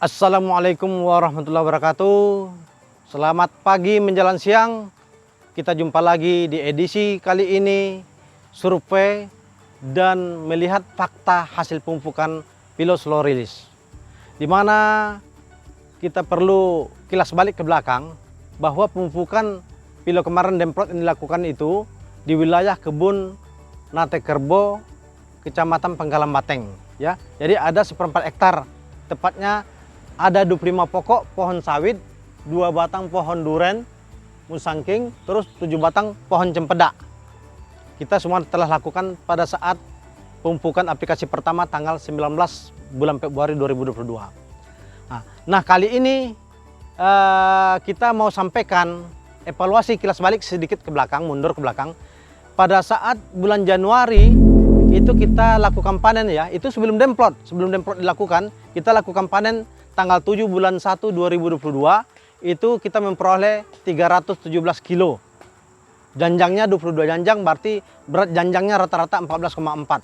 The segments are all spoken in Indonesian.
Assalamualaikum warahmatullahi wabarakatuh. Selamat pagi menjelang siang. Kita jumpa lagi di edisi kali ini survei dan melihat fakta hasil pemupukan pilo slow release, di mana kita perlu kilas balik ke belakang bahwa pemupukan pilo kemarin demplot yang dilakukan itu di wilayah kebun Nate Kerbo, Kecamatan Penggalan Bateng, ya. Jadi ada 1/4 hektar, tepatnya ada 25 pokok pohon sawit, 2 batang pohon duren musangking, terus 7 batang pohon cempedak. Kita semua telah lakukan pada saat pemupukan aplikasi pertama tanggal 19 bulan Februari 2022. Nah kali ini kita mau sampaikan evaluasi kilas balik sedikit ke belakang, mundur ke belakang. Pada saat bulan Januari itu kita lakukan panen, ya, itu sebelum demplot dilakukan, kita lakukan panen tanggal 7 bulan 1 2022, itu kita memperoleh 317 kilo. Janjangnya 22 janjang, berarti berat janjangnya rata-rata 14,4.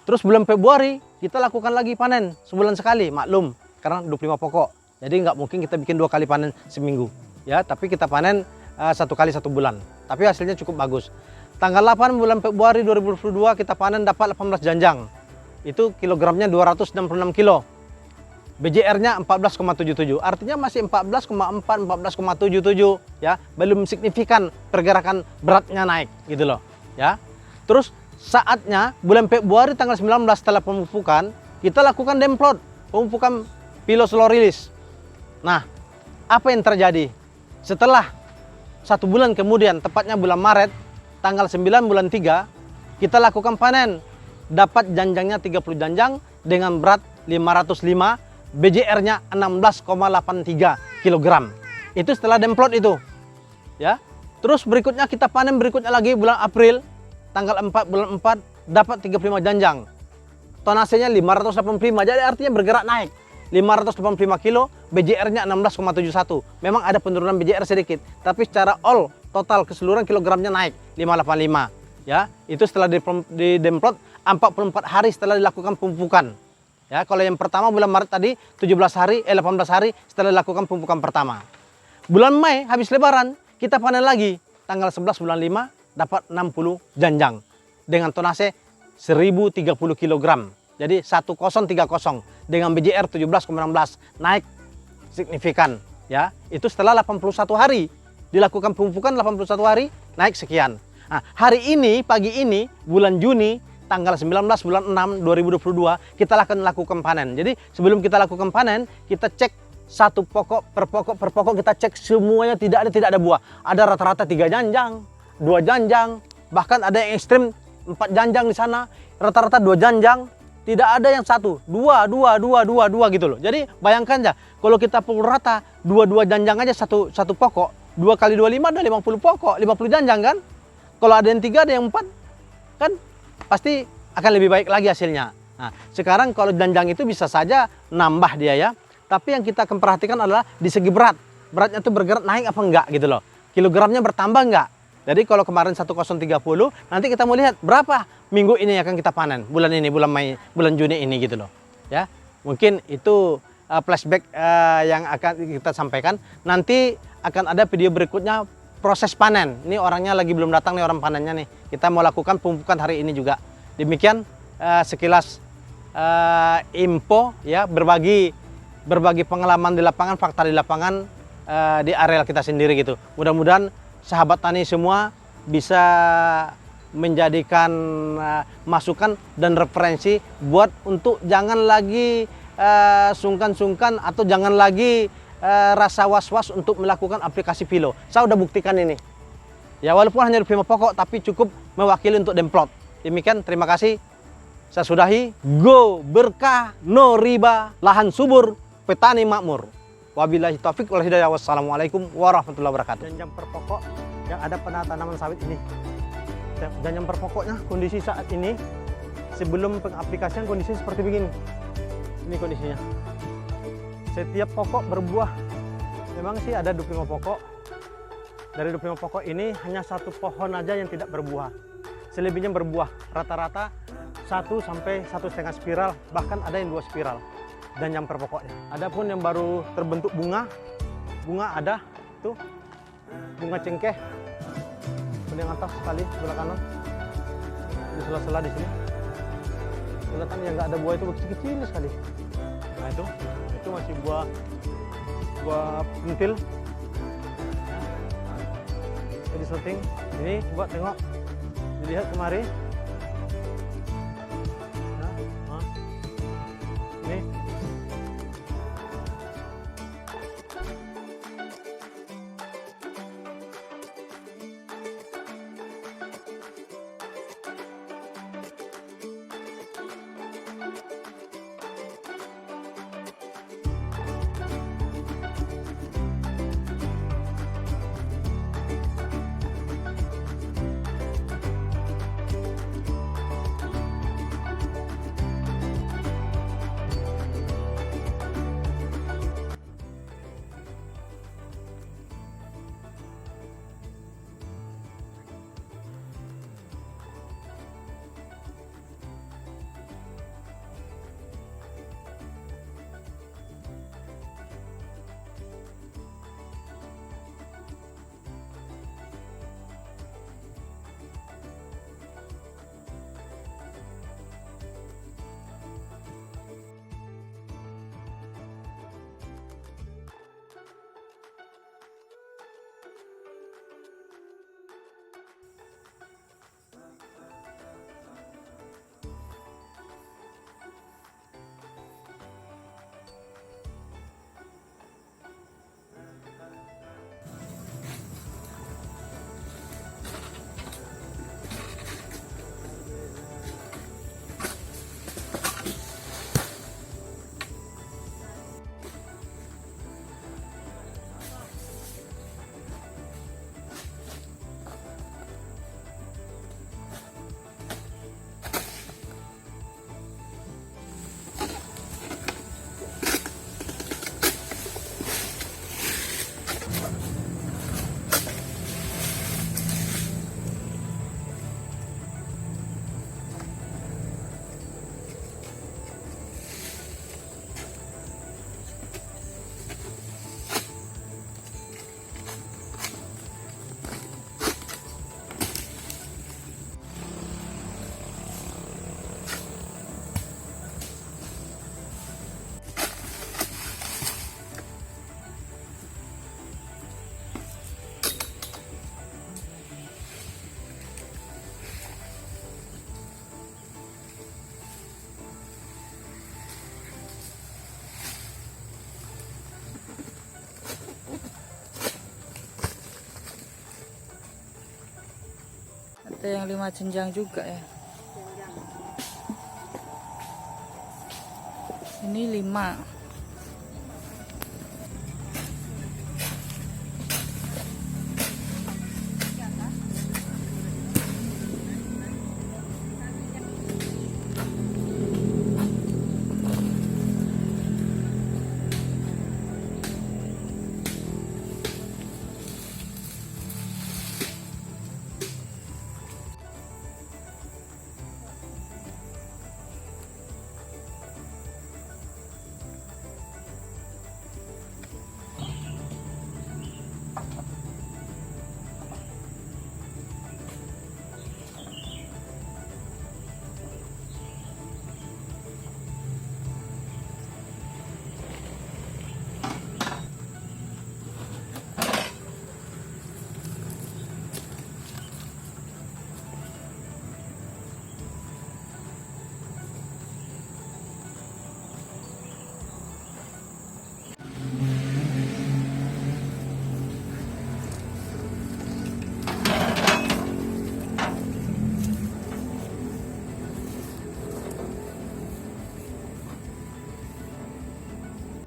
Terus bulan Februari kita lakukan lagi panen sebulan sekali, maklum karena 25 pokok. Jadi nggak mungkin kita bikin 2 kali panen seminggu, ya, tapi kita panen 1 kali 1 bulan. Tapi hasilnya cukup bagus. Tanggal 8 bulan Februari 2022 kita panen dapat 18 janjang. Itu kilogramnya 266 kilo. BJR-nya 14,77, artinya masih 14,4, 14,77, ya, belum signifikan pergerakan beratnya naik, gitu loh, ya. Terus saatnya bulan Februari tanggal 19 setelah pemupukan, kita lakukan demplot, pemupukan pilo slow release. Nah, apa yang terjadi? Setelah 1 bulan kemudian, tepatnya bulan Maret, tanggal 9 bulan 3, kita lakukan panen, dapat janjangnya 30 janjang dengan berat 505, BJR-nya 16,83 kg. Itu setelah demplot itu, ya. Terus berikutnya kita panen berikutnya lagi bulan April, tanggal 4 bulan 4, dapat 35 janjang. Tonasenya 585, jadi artinya bergerak naik. 585 kilo, BJR-nya 16,71. Memang ada penurunan BJR sedikit, tapi secara all total keseluruhan kilogramnya naik 585, ya. Itu setelah di demplot 44 hari setelah dilakukan pemupukan. Ya, kalau yang pertama bulan Maret tadi 18 hari setelah dilakukan pemupukan pertama. Bulan Mei habis lebaran kita panen lagi tanggal 11 bulan 5 dapat 60 janjang dengan tonase 1030 kg. Jadi 1030 dengan BJR 17,16, naik signifikan, ya. Itu setelah 81 hari dilakukan pemupukan, 81 hari naik sekian. Nah, hari ini pagi ini bulan Juni tanggal 19 bulan 6 2022 kita akan lakukan panen. Jadi sebelum kita lakukan panen, kita cek satu pokok per pokok kita cek semuanya tidak ada buah. Ada rata-rata 3 janjang, 2 janjang, bahkan ada yang ekstrim 4 janjang di sana, rata-rata 2 janjang, tidak ada yang 1, 2 gitu loh. Jadi bayangkan aja kalau kita pukul rata 2 janjang aja satu pokok, 2 kali 25 ada 50 pokok, 50 janjang kan? Kalau ada yang 3 ada yang 4 kan? Pasti akan lebih baik lagi hasilnya. Nah, sekarang kalau janjang itu bisa saja nambah dia, ya. Tapi yang kita akan perhatikan adalah di segi berat. Beratnya itu bergerak naik apa enggak gitu loh. Kilogramnya bertambah enggak. Jadi kalau kemarin 1030, nanti kita mau lihat berapa minggu ini akan kita panen. Bulan ini, bulan Mei, bulan Juni ini gitu loh. Ya, mungkin itu flashback yang akan kita sampaikan. Nanti akan ada video berikutnya proses panen. Ini orangnya lagi belum datang nih, orang panennya nih. Kita mau lakukan pemupukan hari ini juga. Demikian sekilas info, ya, berbagi pengalaman di lapangan, fakta di lapangan di areal kita sendiri gitu. Mudah-mudahan sahabat tani semua bisa menjadikan masukan dan referensi buat untuk jangan lagi sungkan-sungkan atau jangan lagi rasa was-was untuk melakukan aplikasi pilo. Saya udah buktikan ini. Ya, walaupun hanya 25 pokok tapi cukup mewakili untuk demplot. Demikian, terima kasih. Saya sudahi. Go berkah, no riba, lahan subur, petani makmur. Wabillahi taufik wal hidayah. Wassalamualaikum warahmatullahi wabarakatuh. Janjang per pokok yang ada pada tanaman sawit ini. Janjang per pokoknya kondisi saat ini sebelum pengaplikasian kondisi seperti begini. Ini kondisinya. Setiap pokok berbuah. Memang sih ada 25 pokok. Dari 25 pokok ini hanya 1 pohon aja yang tidak berbuah. Selebihnya berbuah. Rata-rata 1 sampai 1,5 spiral, bahkan ada yang 2 spiral. dan jangkar pokoknya. Adapun yang baru terbentuk bunga ada tuh, bunga cengkeh paling atas sekali sebelah kanan, di sela-sela di sini. Kelihatan yang nggak ada buah itu kecil-kecil sekali. Nah itu masih buah pentil. Jadi syuting ini, coba tengok, dilihat kemari. Ini ada yang 5 jenjang juga ya. Ini 5.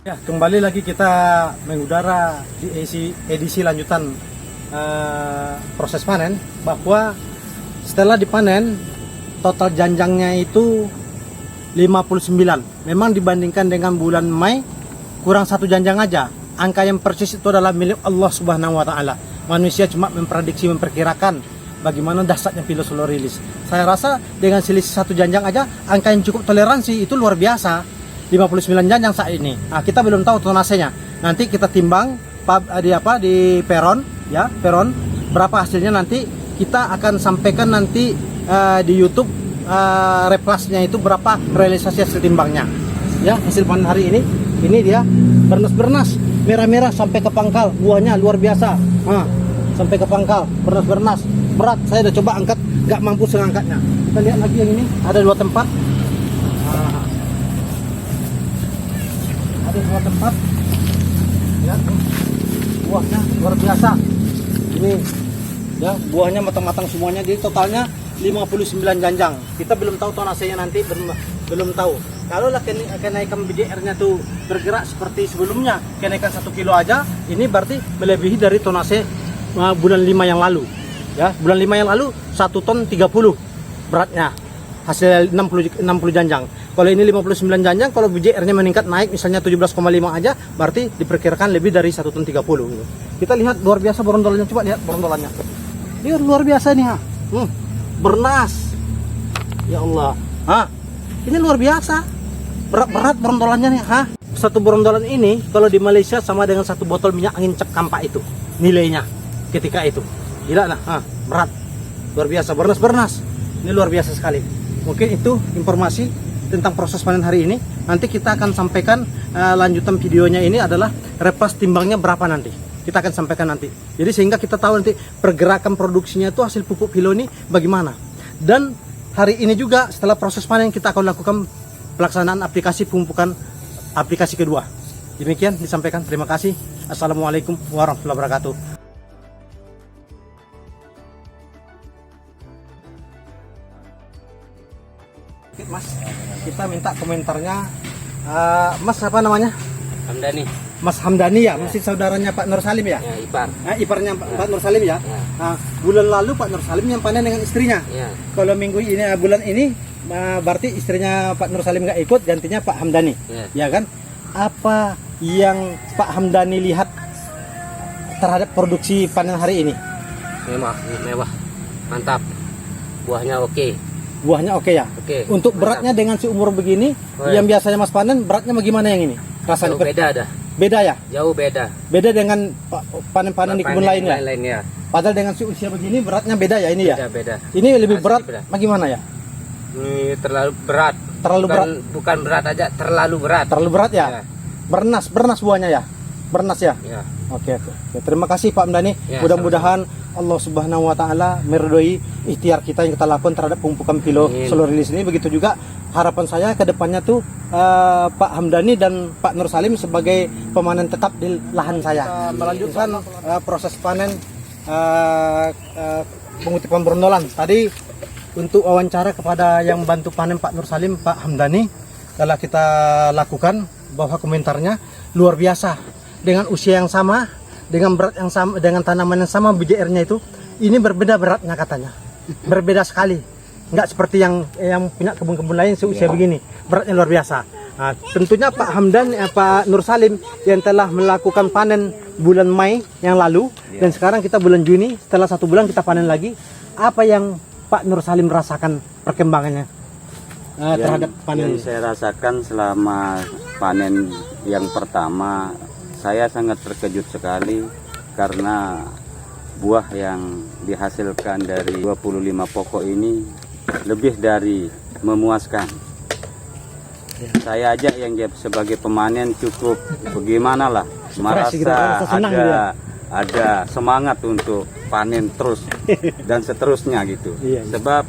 Ya, kembali lagi kita mengudara di edisi lanjutan proses panen, bahwa setelah dipanen total janjangnya itu 59. Memang dibandingkan dengan bulan Mei kurang 1 janjang aja. Angka yang persis itu adalah milik Allah Subhanahu wa taala. Manusia cuma memprediksi, memperkirakan bagaimana dahsyatnya pilosolorillis. Saya rasa dengan selisih 1 janjang aja, angka yang cukup toleransi itu luar biasa. 59 janjang saat ini. Nah, kita belum tahu tonasenya. Nanti kita timbang di peron ya, peron berapa hasilnya nanti kita akan sampaikan nanti di YouTube replasnya itu berapa realisasi hasil timbangnya. Ya, hasil panen hari ini dia bernas-bernas, merah-merah sampai ke pangkal, buahnya luar biasa. Sampai ke pangkal, bernas-bernas. Berat, saya udah coba angkat, nggak mampu mengangkatnya. Kita lihat lagi yang ini, ada 2 tempat. Ada 2 tempat. Ya, buahnya luar biasa. Ini ya, buahnya matang-matang semuanya. Jadi totalnya 59 janjang. Kita belum tahu tonasenya nanti, belum tahu. Kalau kenaikan BDR-nya tuh bergerak seperti sebelumnya, kenaikan 1 kilo aja, ini berarti melebihi dari tonase bulan 5 yang lalu. Ya, bulan 5 yang lalu 1 ton 30 beratnya. Hasil 60 janjang. Kalau ini 59 janjang, kalau BDR-nya meningkat naik misalnya 17,5 aja, berarti diperkirakan lebih dari 1 ton 30 gitu. Kita lihat luar biasa berondolannya, coba lihat berondolannya. Ini luar biasa nih, bernas. Ya Allah. Ini luar biasa. Berat berondolannya nih, Satu berondolan ini kalau di Malaysia sama dengan 1 botol minyak angin cap kampak itu nilainya ketika itu. Gila berat. Luar biasa, bernas. Ini luar biasa sekali. Mungkin itu informasi tentang proses panen hari ini. Nanti kita akan sampaikan lanjutan videonya ini adalah replas timbangnya berapa nanti. Kita akan sampaikan nanti. Jadi sehingga kita tahu nanti pergerakan produksinya itu hasil pupuk kilo ini bagaimana. Dan hari ini juga setelah proses panen kita akan lakukan pelaksanaan aplikasi pemupukan aplikasi kedua. Demikian disampaikan. Terima kasih. Assalamualaikum warahmatullahi wabarakatuh. Mas, kita minta komentarnya. Mas apa namanya? Hamdani. Mas Hamdani ya, masih saudaranya Pak Nur Salim ya? Ya, ipar. Iparnya Pak Nur Salim ya? Bulan lalu Pak Nur Salim yang panen dengan istrinya. Ya. Kalau minggu ini, bulan ini berarti istrinya Pak Nur Salim nggak ikut, gantinya Pak Hamdani. Ya kan? Apa yang Pak Hamdani lihat terhadap produksi panen hari ini? Mewah. Mantap. Buahnya oke. Buahnya oke ya? Oke. Untuk mantap. beratnya dengan seumur begini, yang biasanya Mas panen, beratnya bagaimana yang ini? Rasanya beda dah. Beda ya? Jauh beda. Beda dengan panen-panen di kebun lain ya? Lainnya. Padahal dengan usia begini beratnya beda ya ini ya? Beda. Ini lebih berat, beda. bagaimana ya? Ini terlalu berat. Terlalu berat? Bukan berat aja, terlalu berat. Terlalu berat ya? Ya. Bernas buahnya ya? Bernas ya? Ya. Oke. Terima kasih Pak Hamdani. Ya, Mudah-mudahan Allah Subhanahu wa taala meridhoi ikhtiar kita yang kita lakukan terhadap pemupukan kilo seluruh rilis ini. Begitu juga harapan saya ke depannya tuh Pak Hamdani dan Pak Nur Salim sebagai pemanen tetap di lahan saya. Melanjutkan proses panen pengutipan berondolan. Tadi untuk wawancara kepada yang bantu panen Pak Nur Salim, Pak Hamdani, telah kita lakukan bahwa komentarnya luar biasa. Dengan usia yang sama, dengan berat yang sama, dengan tanaman yang sama, BDR-nya itu ini berbeda beratnya katanya. Berbeda sekali. Nggak seperti yang punya kebun-kebun lain seusia begini. Beratnya luar biasa. Nah, tentunya Pak Hamdan, Pak Nur Salim yang telah melakukan panen bulan Mei yang lalu dan sekarang kita bulan Juni, setelah 1 bulan kita panen lagi. Apa yang Pak Nur Salim rasakan perkembangannya terhadap panen yang saya rasakan selama panen yang pertama, saya sangat terkejut sekali karena buah yang dihasilkan dari 25 pokok ini lebih dari memuaskan. Saya aja yang sebagai pemanen cukup bagaimana lah, merasa ada semangat untuk panen terus dan seterusnya gitu. Sebab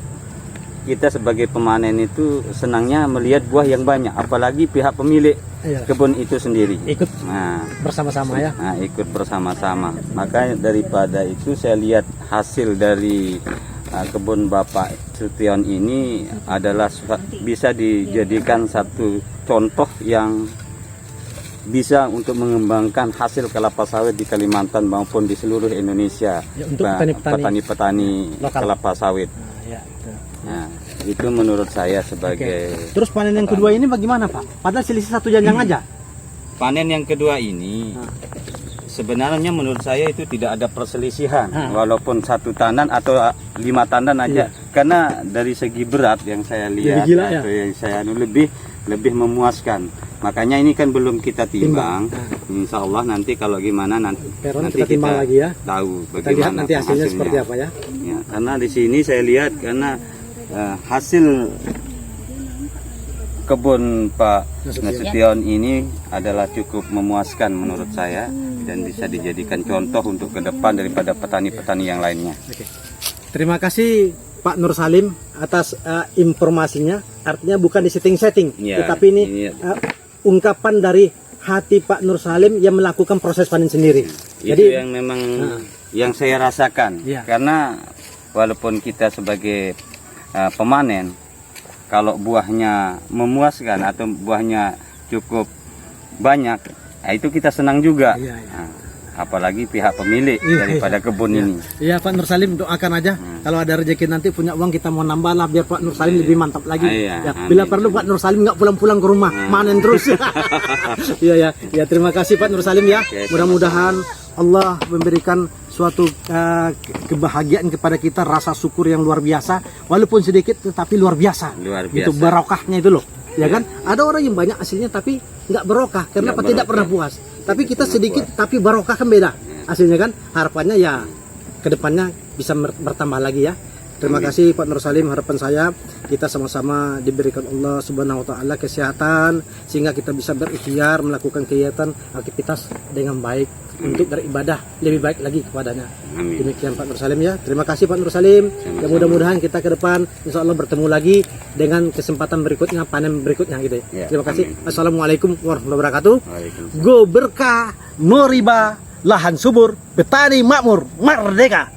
kita sebagai pemanen itu senangnya melihat buah yang banyak, apalagi pihak pemilik kebun itu sendiri ikut bersama-sama ya. Nah, ikut bersama-sama. Makanya daripada itu saya lihat hasil dari kebun Bapak Sution ini adalah bisa dijadikan satu contoh yang bisa untuk mengembangkan hasil kelapa sawit di Kalimantan maupun di seluruh Indonesia ya, untuk petani-petani kelapa sawit. Nah, itu menurut saya sebagai. Terus panen yang kedua ini bagaimana Pak? Padahal selisih 1 janjang aja. Panen yang kedua ini sebenarnya menurut saya itu tidak ada perselisihan, walaupun 1 tandan atau 5 tandan aja, karena dari segi berat yang saya lihat gila, atau yang saya lebih memuaskan. Makanya ini kan belum kita timbang. Insya Allah nanti kalau gimana nanti kita timbang lagi ya. Tahu Kita lihat bagaimana nanti hasilnya seperti apa ya. Ya, karena di sini saya lihat karena hasil kebun Pak Nasution ini adalah cukup memuaskan menurut saya dan bisa dijadikan contoh untuk ke depan daripada petani-petani yang lainnya. Oke. Terima kasih Pak Nur Salim atas informasinya. Artinya bukan di setting-setting, Ya, tetapi ini ungkapan dari hati Pak Nur Salim yang melakukan proses panen sendiri. Itu Jadi yang memang yang saya rasakan. Ya. Karena walaupun kita sebagai pemanen, kalau buahnya memuaskan atau buahnya cukup banyak, itu kita senang juga. Iya, iya. Nah, apalagi pihak pemilik daripada kebun ini. Iya Pak Nur Salim, doakan aja kalau ada rezeki nanti punya uang kita mau nambah lah biar Pak Nur Salim lebih mantap lagi. Iya, Ya, bila amin. perlu Pak Nur Salim nggak pulang-pulang ke rumah, manen terus. Iya ya, ya terima kasih Pak Nur Salim ya. Oke, Mudah-mudahan Allah memberikan suatu kebahagiaan kepada kita, rasa syukur yang luar biasa, walaupun sedikit tetapi luar biasa. Luar Itu biasa. barokahnya itu loh. Ya kan? Ada orang yang banyak hasilnya tapi nggak barokah karena Nggak tidak barokah. pernah puas. Tapi kita sedikit tapi barokah kan beda hasilnya kan. Harapannya ya kedepannya bisa bertambah lagi ya. Terima kasih Pak Nur Salim. Harapan saya kita sama-sama diberikan Allah Subhanahu Wa Taala kesehatan sehingga kita bisa berikhtiar melakukan kegiatan aktivitas dengan baik untuk beribadah lebih baik lagi kepadanya. Amin. Demikian Pak Nur Salim ya. Terima kasih Pak Nur Salim. Dan mudah-mudahan kita ke depan insya Allah bertemu lagi dengan kesempatan berikutnya, panen berikutnya gitu ya. Ya, Terima kasih. amin. Assalamualaikum warahmatullahi wabarakatuh. Waalaikumsalam. Go berkah, no riba, lahan subur, petani makmur, merdeka.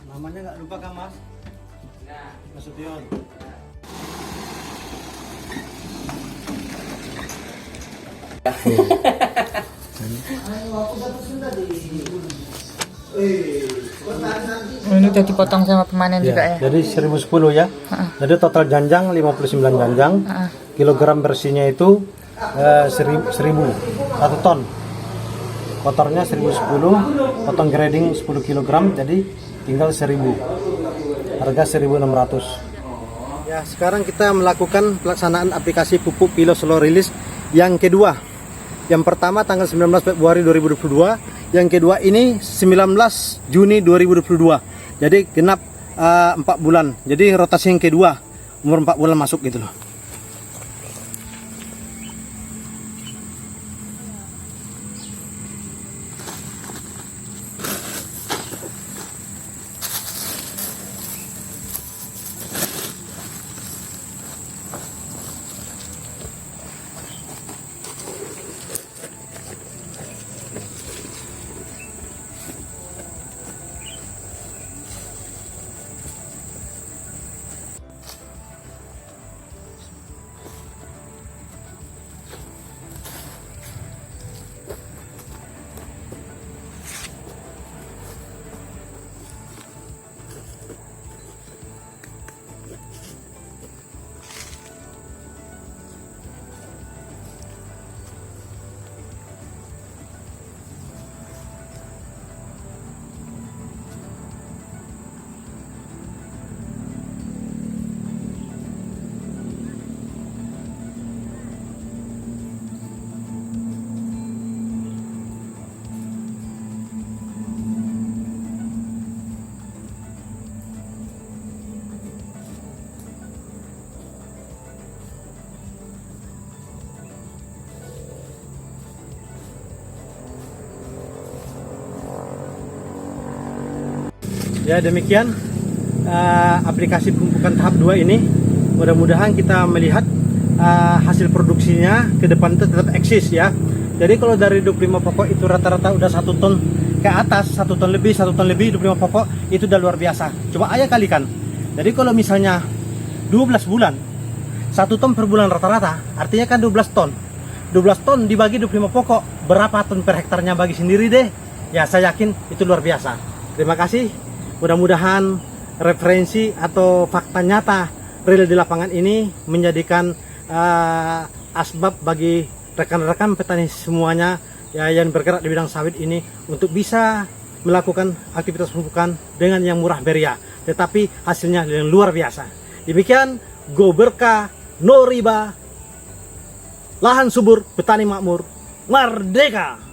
Namanya nggak lupa kan Mas? Nasution. Ini udah dipotong sama pemanen juga ya. Jadi 1010 ya. Jadi total janjang 59 janjang. Kilogram bersihnya itu 1000 1 ton. Kotornya 1010, potong grading 10 kg jadi tinggal 1000. Harga 1600. Ya, sekarang kita melakukan pelaksanaan aplikasi pupuk Pilo Slow Release yang kedua. Yang pertama tanggal 19 Februari 2022, yang kedua ini 19 Juni 2022. Jadi genap 4 bulan. Jadi rotasi yang kedua umur 4 bulan masuk gitu loh. Ya, demikian aplikasi pemupukan tahap 2 ini. Mudah-mudahan kita melihat hasil produksinya ke depan itu tetap eksis ya. Jadi kalau dari 25 pokok itu rata-rata udah 1 ton ke atas, 1 ton lebih, 1 ton lebih, 25 pokok itu udah luar biasa. Coba aja kalikan. Jadi kalau misalnya 12 bulan, 1 ton per bulan rata-rata, artinya kan 12 ton. 12 ton dibagi 25 pokok, berapa ton per hektarnya bagi sendiri deh. Ya, saya yakin itu luar biasa. Terima kasih. Mudah-mudahan referensi atau fakta nyata real di lapangan ini menjadikan asbab bagi rekan-rekan petani semuanya ya, yang bergerak di bidang sawit ini untuk bisa melakukan aktivitas pemupukan dengan yang murah meriah, tetapi hasilnya yang luar biasa. Demikian, go berkah, no riba, lahan subur, petani makmur, merdeka!